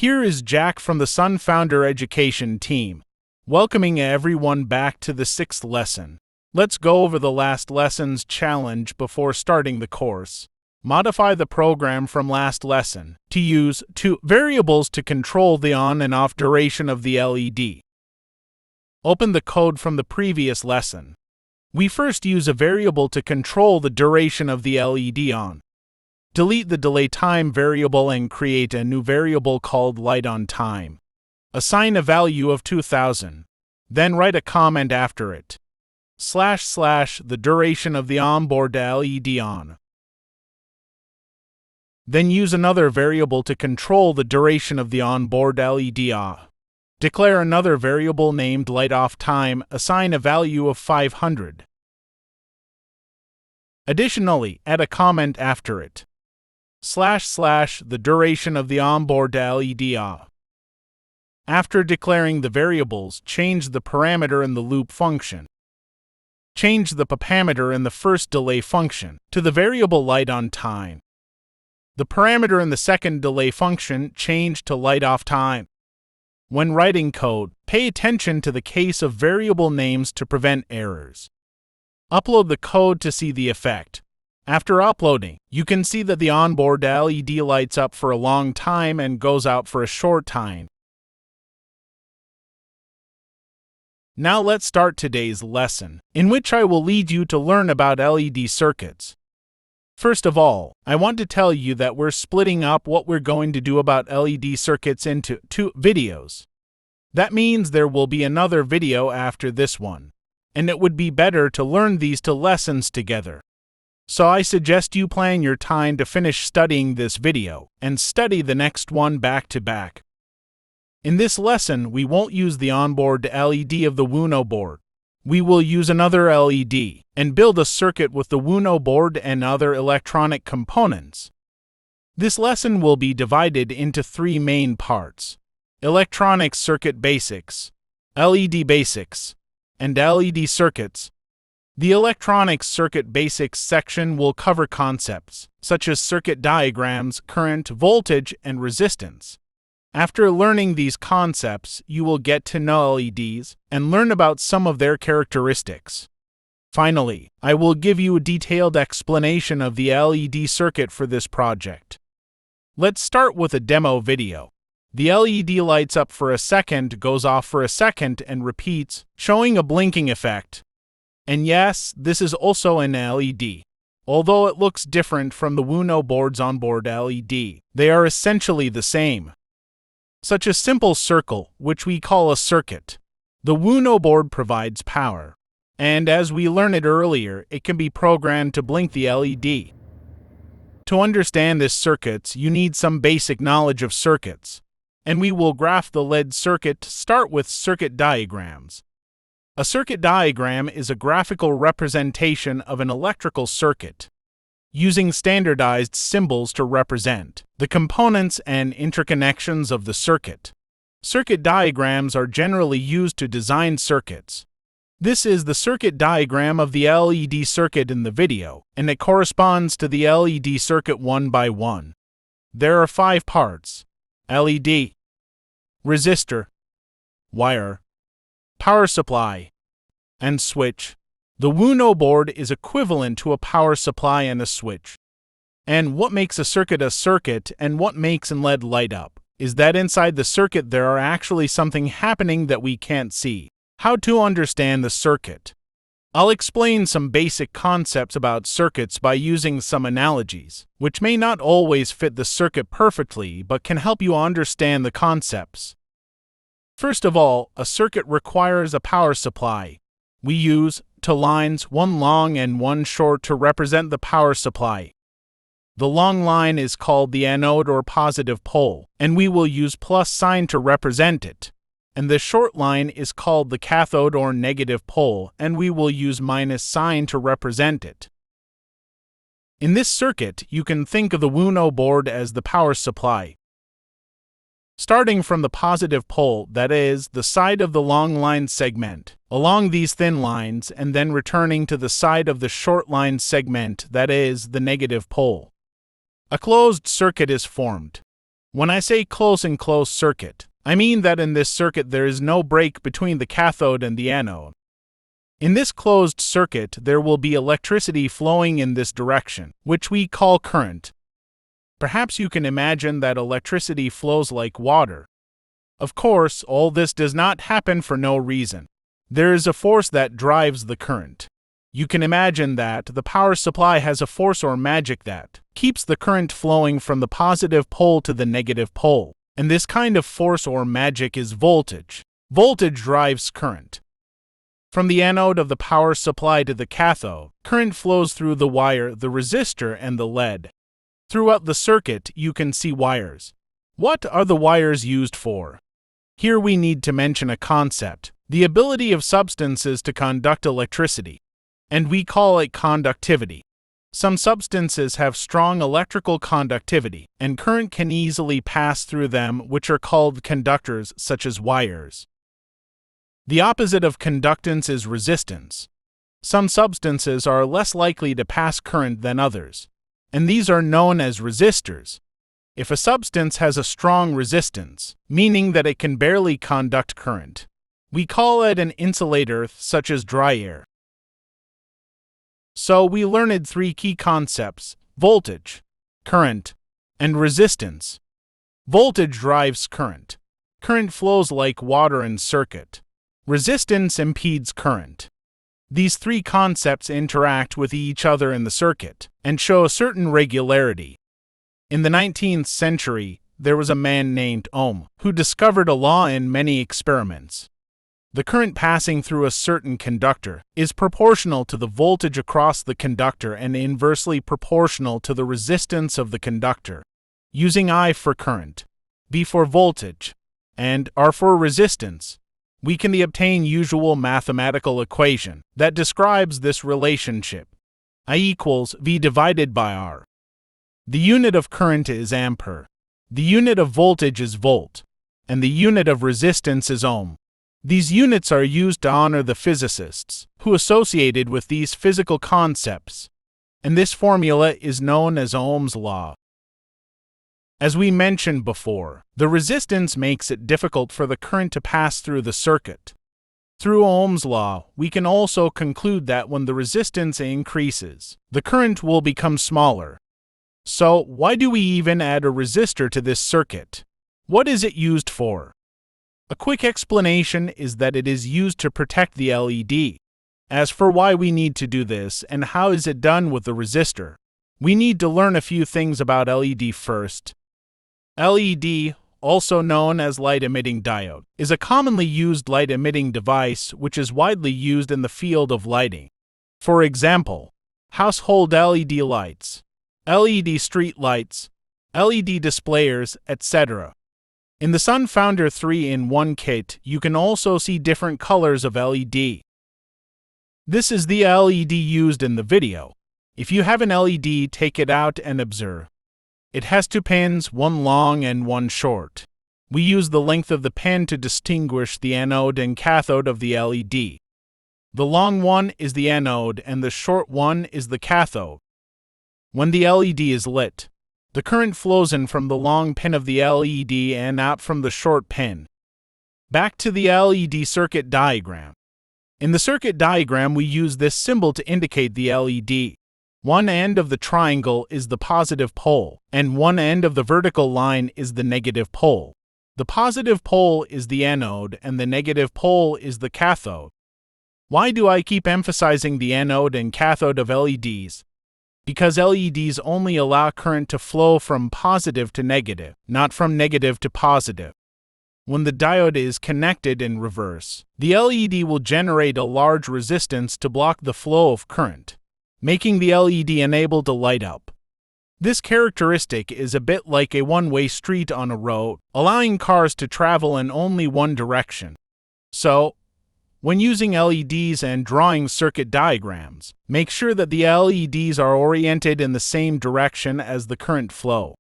Here is Jack from the Sun Founder Education team, welcoming everyone back to the 6th lesson. Let's go over the last lesson's challenge before starting the course. Modify the program from last lesson to use two variables to control the on and off duration of the LED. Open the code from the previous lesson. We first use a variable to control the duration of the LED on. Delete the delay time variable and create a new variable called Light-on-time. Assign a value of 2000. Then write a comment after it. / the duration of the onboard LED on. Then use another variable to control the duration of the onboard LED off. Declare another variable named Light-off-time, assign a value of 500. Additionally, add a comment after it. / the duration of the onboard LED off. After declaring the variables, change the parameter in the loop function. Change the parameter in the first delay function to the variable Light-on-time. The parameter in the second delay function change to Light-off-time. When writing code, pay attention to the case of variable names to prevent errors. Upload the code to see the effect. After uploading, you can see that the onboard LED lights up for a long time and goes out for a short time. Now let's start today's lesson, in which I will lead you to learn about LED circuits. First of all, I want to tell you that we're splitting up what we're going to do about LED circuits into 2 videos. That means there will be another video after this one, and it would be better to learn these 2 lessons together. So I suggest you plan your time to finish studying this video and study the next one back to back. In this lesson, we won't use the onboard LED of the Arduino board. We will use another LED and build a circuit with the Arduino board and other electronic components. This lesson will be divided into 3 main parts: Electronic Circuit Basics, LED Basics, and LED Circuits. The Electronic Circuit Basics section will cover concepts such as circuit diagrams, current, voltage, and resistance. After learning these concepts, you will get to know LEDs and learn about some of their characteristics. Finally, I will give you a detailed explanation of the LED circuit for this project. Let's start with a demo video. The LED lights up for a second, goes off for a second, and repeats, showing a blinking effect. And yes, this is also an LED. Although it looks different from the Arduino board's onboard LED, they are essentially the same. Such a simple circle, which we call a circuit. The Arduino board provides power, and as we learned earlier, it can be programmed to blink the LED. To understand this circuits, you need some basic knowledge of circuits, and we will graph the LED circuit to start with circuit diagrams. A circuit diagram is a graphical representation of an electrical circuit, using standardized symbols to represent the components and interconnections of the circuit. Circuit diagrams are generally used to design circuits. This is the circuit diagram of the LED circuit in the video, and it corresponds to the LED circuit one by one. There are 5 parts: LED, resistor, wire, power supply, and switch. The Arduino board is equivalent to a power supply and a switch. And what makes a circuit and what makes an LED light up is that inside the circuit there are actually something happening that we can't see. How to understand the circuit? I'll explain some basic concepts about circuits by using some analogies, which may not always fit the circuit perfectly but can help you understand the concepts. First of all, a circuit requires a power supply. We use 2 lines, one long and one short, to represent the power supply. The long line is called the anode or positive pole, and we will use plus sign to represent it. And the short line is called the cathode or negative pole, and we will use minus sign to represent it. In this circuit, you can think of the Arduino board as the power supply. Starting from the positive pole, that is, the side of the long line segment, along these thin lines, and then returning to the side of the short line segment, that is, the negative pole. A closed circuit is formed. When I say close and closed circuit, I mean that in this circuit there is no break between the cathode and the anode. In this closed circuit, there will be electricity flowing in this direction, which we call current. Perhaps you can imagine that electricity flows like water. Of course, all this does not happen for no reason. There is a force that drives the current. You can imagine that the power supply has a force or magic that keeps the current flowing from the positive pole to the negative pole. And this kind of force or magic is voltage. Voltage drives current. From the anode of the power supply to the cathode, current flows through the wire, the resistor, and the lead. Throughout the circuit, you can see wires. What are the wires used for? Here we need to mention a concept, the ability of substances to conduct electricity, and we call it conductivity. Some substances have strong electrical conductivity, and current can easily pass through them, which are called conductors, such as wires. The opposite of conductance is resistance. Some substances are less likely to pass current than others, and these are known as resistors. If a substance has a strong resistance, meaning that it can barely conduct current, we call it an insulator, such as dry air. So we learned three key concepts: voltage, current, and resistance. Voltage drives current. Current flows like water in circuit. Resistance impedes current. These three concepts interact with each other in the circuit and show a certain regularity. In the 19th century, there was a man named Ohm who discovered a law in many experiments. The current passing through a certain conductor is proportional to the voltage across the conductor and inversely proportional to the resistance of the conductor. Using I for current, B for voltage, and R for resistance, we can obtain usual mathematical equation that describes this relationship. I equals V divided by R. The unit of current is ampere, the unit of voltage is volt, and the unit of resistance is ohm. These units are used to honor the physicists who associated with these physical concepts, and this formula is known as Ohm's law. As we mentioned before, the resistance makes it difficult for the current to pass through the circuit. Through Ohm's law, we can also conclude that when the resistance increases, the current will become smaller. So, why do we even add a resistor to this circuit? What is it used for? A quick explanation is that it is used to protect the LED. As for why we need to do this and how is it done with the resistor, we need to learn a few things about LED first. LED, also known as light-emitting diode, is a commonly used light-emitting device which is widely used in the field of lighting. For example, household LED lights, LED street lights, LED displayers, etc. In the SunFounder 3-in-1 kit, you can also see different colors of LED. This is the LED used in the video. If you have an LED, take it out and observe. It has two pins, one long and one short. We use the length of the pin to distinguish the anode and cathode of the LED. The long one is the anode and the short one is the cathode. When the LED is lit, the current flows in from the long pin of the LED and out from the short pin. Back to the LED circuit diagram. In the circuit diagram, we use this symbol to indicate the LED. One end of the triangle is the positive pole, and one end of the vertical line is the negative pole. The positive pole is the anode, and the negative pole is the cathode. Why do I keep emphasizing the anode and cathode of LEDs? Because LEDs only allow current to flow from positive to negative, not from negative to positive. When the diode is connected in reverse, the LED will generate a large resistance to block the flow of current, making the LED unable to light up. This characteristic is a bit like a one-way street on a road, allowing cars to travel in only one direction. So, when using LEDs and drawing circuit diagrams, make sure that the LEDs are oriented in the same direction as the current flow.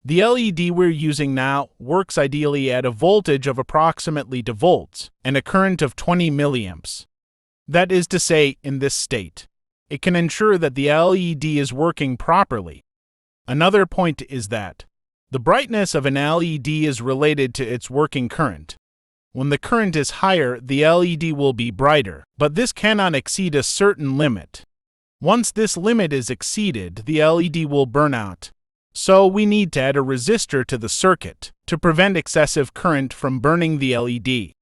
The LED we're using now works ideally at a voltage of approximately 2 volts and a current of 20 milliamps. That is to say, in this state, it can ensure that the LED is working properly. Another point is that The brightness of an LED is related to its working current. When the current is higher, the LED will be brighter, but this cannot exceed a certain limit. Once this limit is exceeded, the LED will burn out. So we need to add a resistor to the circuit to prevent excessive current from burning the LED.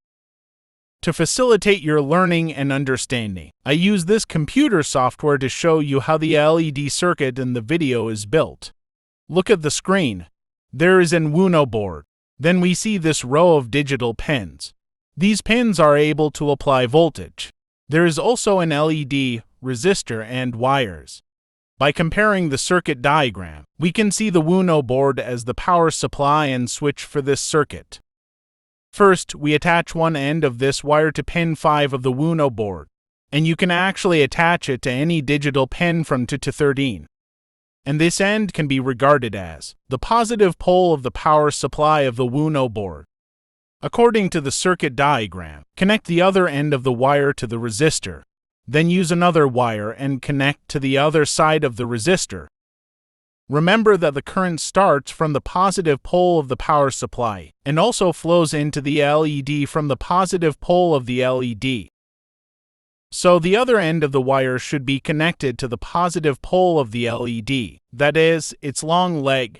To facilitate your learning and understanding, I use this computer software to show you how the LED circuit in the video is built. Look at the screen. There is an Arduino board. Then we see this row of digital pins. These pins are able to apply voltage. There is also an LED, resistor, and wires. By comparing the circuit diagram, we can see the Arduino board as the power supply and switch for this circuit. First, we attach one end of this wire to pin 5 of the Arduino board, and you can actually attach it to any digital pin from 2 to 13. And this end can be regarded as the positive pole of the power supply of the Arduino board. According to the circuit diagram, connect the other end of the wire to the resistor. Then use another wire and connect to the other side of the resistor. Remember that the current starts from the positive pole of the power supply and also flows into the LED from the positive pole of the LED. So the other end of the wire should be connected to the positive pole of the LED, that is, its long leg.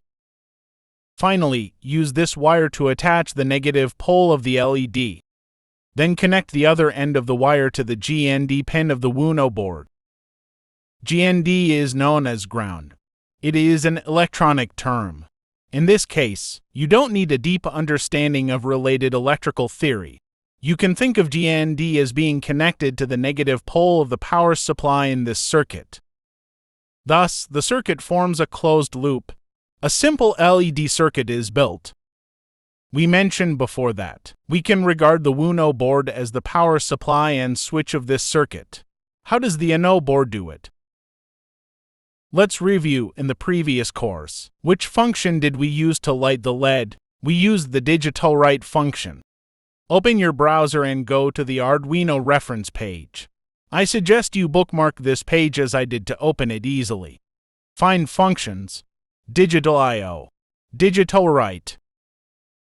Finally, use this wire to attach the negative pole of the LED. Then connect the other end of the wire to the GND pin of the Arduino board. GND is known as ground. It is an electronic term. In this case, you don't need a deep understanding of related electrical theory. You can think of GND as being connected to the negative pole of the power supply in this circuit. Thus, the circuit forms a closed loop. A simple LED circuit is built. We mentioned before that we can regard the Arduino board as the power supply and switch of this circuit. How does the Arduino board do it? Let's review in the previous course. Which function did we use to light the LED? We used the digital write function. Open your browser and go to the Arduino reference page. I suggest you bookmark this page as I did to open it easily. Find Functions, Digital I/O, Digital Write.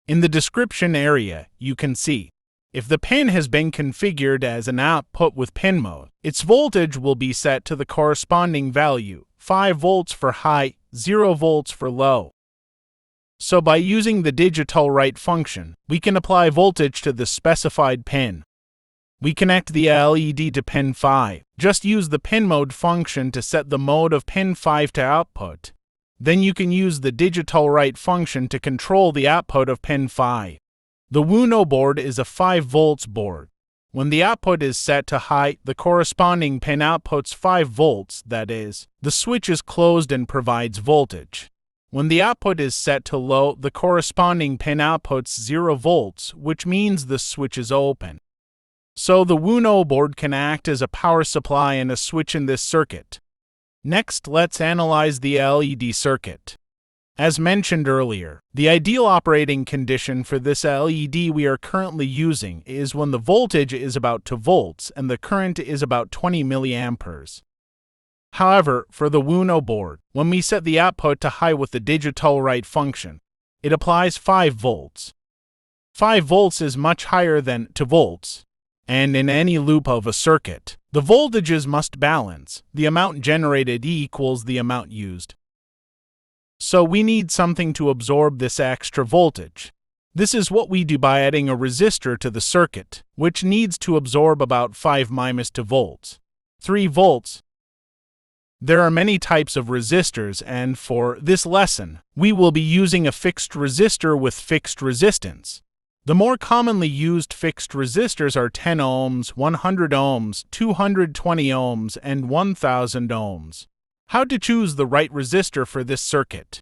In the description area, you can see if the pin has been configured as an output with pin mode, its voltage will be set to the corresponding value, 5 volts for high, 0 volts for low. So by using the digital write function, we can apply voltage to the specified pin. We connect the LED to pin 5. Just use the pin mode function to set the mode of pin 5 to output. Then you can use the digital write function to control the output of pin 5. The Arduino board is a 5 volts board. When the output is set to high, the corresponding pin outputs 5 volts, that is, the switch is closed and provides voltage. When the output is set to low, the corresponding pin outputs 0 volts, which means the switch is open. So the Arduino board can act as a power supply and a switch in this circuit. Next, let's analyze the LED circuit. As mentioned earlier, the ideal operating condition for this LED we are currently using is when the voltage is about 2 volts and the current is about 20 milliamperes. However, for the Arduino board, when we set the output to high with the digital write function, it applies 5 volts. 5 volts is much higher than 2 volts, and in any loop of a circuit, the voltages must balance. The amount generated equals the amount used. So we need something to absorb this extra voltage. This is what we do by adding a resistor to the circuit, which needs to absorb about 5-2 volts. 3 volts. There are many types of resistors, and for this lesson, we will be using a fixed resistor with fixed resistance. The more commonly used fixed resistors are 10 ohms, 100 ohms, 220 ohms, and 1000 ohms. How to choose the right resistor for this circuit?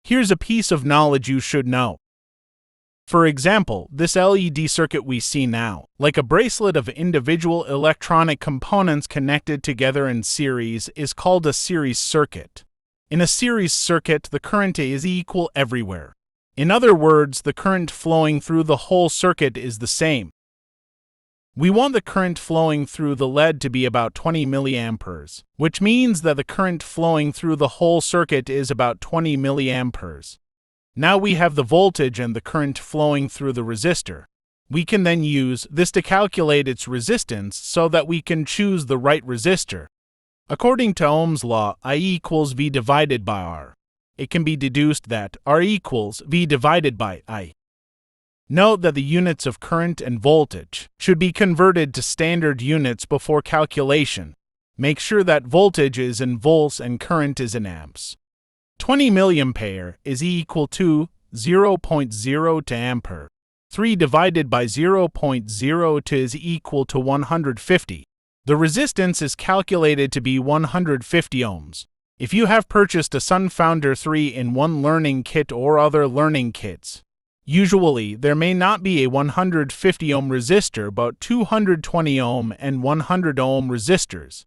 Here's a piece of knowledge you should know. For example, this LED circuit we see now, like a bracelet of individual electronic components connected together in series, is called a series circuit. In a series circuit, the current is equal everywhere. In other words, the current flowing through the whole circuit is the same. We want the current flowing through the LED to be about 20 milliamperes, which means that the current flowing through the whole circuit is about 20 milliamperes. Now we have the voltage and the current flowing through the resistor. We can then use this to calculate its resistance so that we can choose the right resistor. According to Ohm's law, I equals V divided by R. It can be deduced that R equals V divided by I. Note that the units of current and voltage should be converted to standard units before calculation. Make sure that voltage is in volts and current is in amps. 20 milliampere is equal to 0.0 to ampere. 3 divided by 0.02 is equal to 150. The resistance is calculated to be 150 ohms. If you have purchased a SunFounder 3-in-1 learning kit or other learning kits, usually there may not be a 150 ohm resistor but 220 ohm and 100 ohm resistors.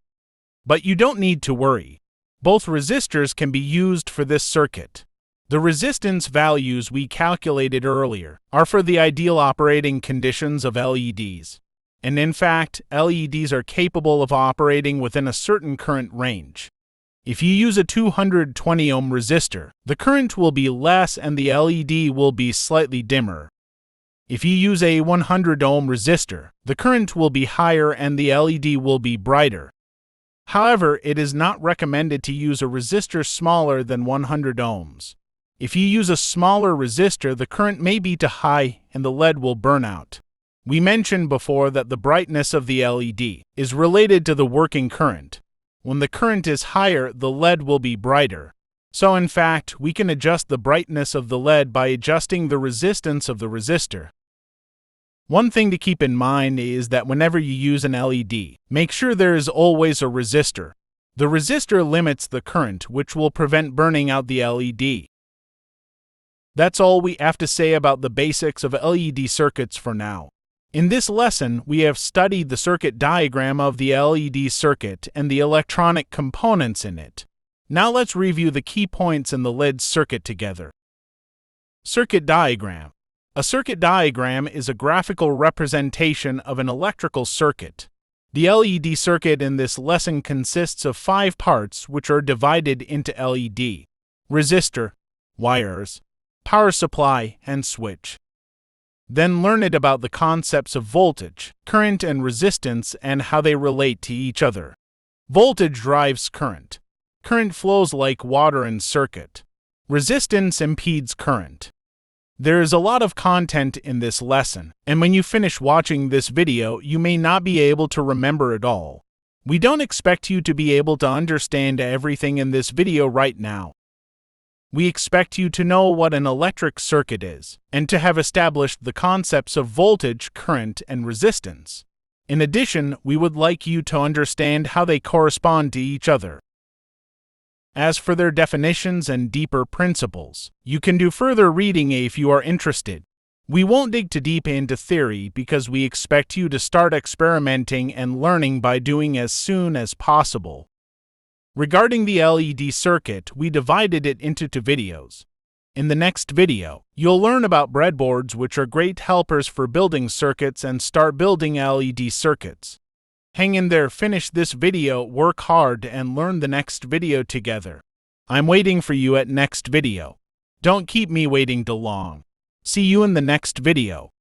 But you don't need to worry. Both resistors can be used for this circuit. The resistance values we calculated earlier are for the ideal operating conditions of LEDs. And in fact, LEDs are capable of operating within a certain current range. If you use a 220 ohm resistor, the current will be less and the LED will be slightly dimmer. If you use a 100 ohm resistor, the current will be higher and the LED will be brighter. However, it is not recommended to use a resistor smaller than 100 ohms. If you use a smaller resistor, the current may be too high and the LED will burn out. We mentioned before that the brightness of the LED is related to the working current. When the current is higher, the LED will be brighter. So in fact, we can adjust the brightness of the LED by adjusting the resistance of the resistor. One thing to keep in mind is that whenever you use an LED, make sure there is always a resistor. The resistor limits the current, which will prevent burning out the LED. That's all we have to say about the basics of LED circuits for now. In this lesson, we have studied the circuit diagram of the LED circuit and the electronic components in it. Now let's review the key points in the LED circuit together. Circuit diagram. A circuit diagram is a graphical representation of an electrical circuit. The LED circuit in this lesson consists of 5 parts which are divided into LED: resistor, wires, power supply, and switch. Then learn it about the concepts of voltage, current, and resistance and how they relate to each other. Voltage drives current. Current flows like water in circuit. Resistance impedes current. There is a lot of content in this lesson, and when you finish watching this video, you may not be able to remember it all. We don't expect you to be able to understand everything in this video right now. We expect you to know what an electric circuit is, and to have established the concepts of voltage, current, and resistance. In addition, we would like you to understand how they correspond to each other. As for their definitions and deeper principles, you can do further reading if you are interested. We won't dig too deep into theory because we expect you to start experimenting and learning by doing as soon as possible. Regarding the LED circuit, we divided it into 2 videos. In the next video, you'll learn about breadboards, which are great helpers for building circuits, and start building LED circuits. Hang in there, finish this video, work hard, and learn the next video together. I'm waiting for you at next video. Don't keep me waiting too long. See you in the next video.